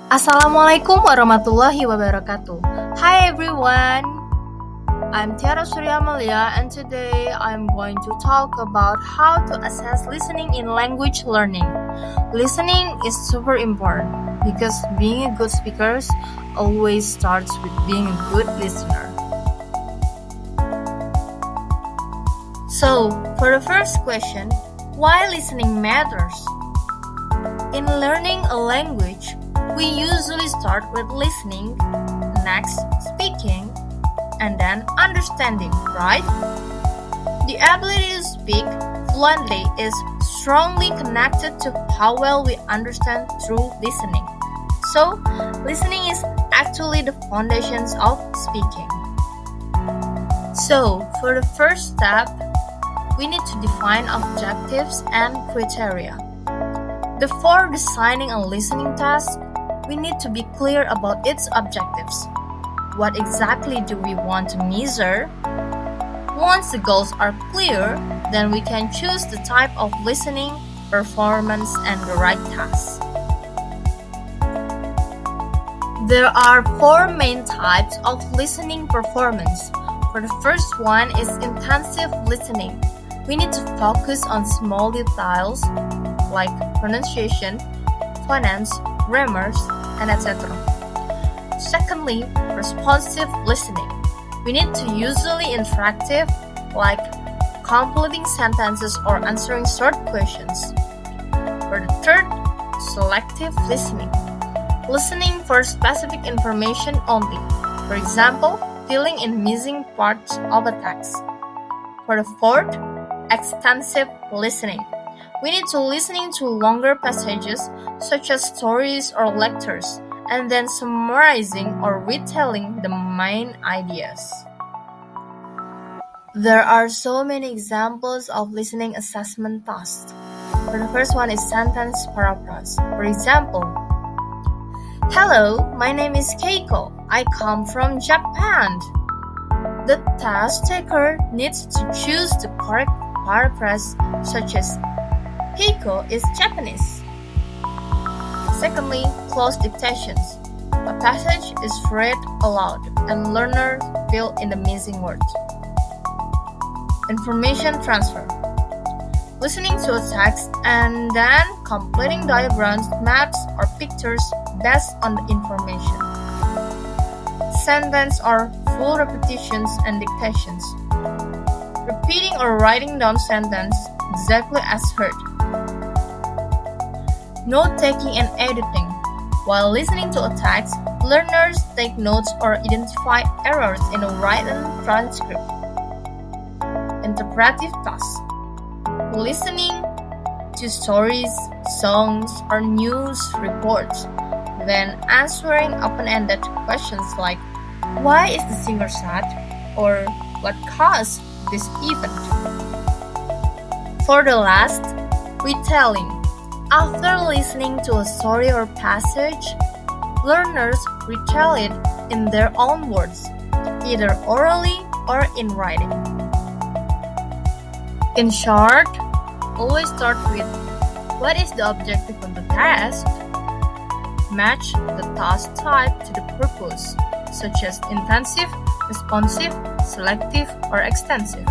Assalamualaikum warahmatullahi wabarakatuh. Hi everyone, I'm Tiara Surya Amalia, and today I'm going to talk about how to assess listening in language learning. Listening is super important because being a good speaker always starts with being a good listener. So, for the first question, why listening matters? In learning a language, we usually start with listening, next speaking, and then understanding, right? The ability to speak fluently is strongly connected to how well we understand through listening. So, listening is actually the foundations of speaking. So, for the first step, we need to define objectives and criteria. Before designing a listening task, we need to be clear about its objectives. What exactly do we want to measure? Once the goals are clear, then we can choose the type of listening, performance, and the right task. There are 4 main types of listening performance. For the first one is intensive listening. We need to focus on small details like pronunciation, phonetics, grammars, and etc. Secondly, responsive listening. We need to usually interactive, like completing sentences or answering short questions. For the third, selective listening. Listening for specific information only. For example, filling in missing parts of a text. For the fourth, extensive listening. We need to listening to longer passages, such as stories or lectures, and then summarizing or retelling the main ideas. There are so many examples of listening assessment tasks. For the first one is sentence paraphrase. For example, "Hello, my name is Keiko. I come from Japan." The task taker needs to choose the correct paraphrase, such as Keiko is Japanese. Secondly, closed dictations. A passage is read aloud and learners fill in the missing words. Information transfer. Listening to a text and then completing diagrams, maps, or pictures based on the information. Sentence or full repetitions and dictations. Repeating or writing down sentence exactly as heard. Note-taking and editing. While listening to a text, learners take notes or identify errors in a written transcript. Interpretive tasks. Listening to stories, songs, or news reports, then answering open-ended questions like, "Why is the singer sad?" or "What caused this event?" For the last, retelling. After listening to a story or passage, learners retell it in their own words, either orally or in writing. In short, always start with what is the objective of the task? Match the task type to the purpose, such as intensive, responsive, selective, or extensive.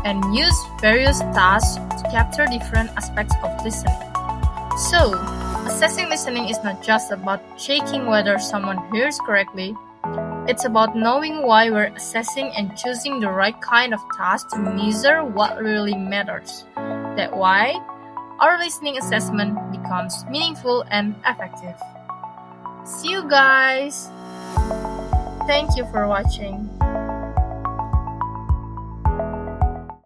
And use various tasks to capture different aspects of listening. So, assessing listening is not just about checking whether someone hears correctly, it's about knowing why we're assessing and choosing the right kind of task to measure what really matters. That's why our listening assessment becomes meaningful and effective. See you guys! Thank you for watching.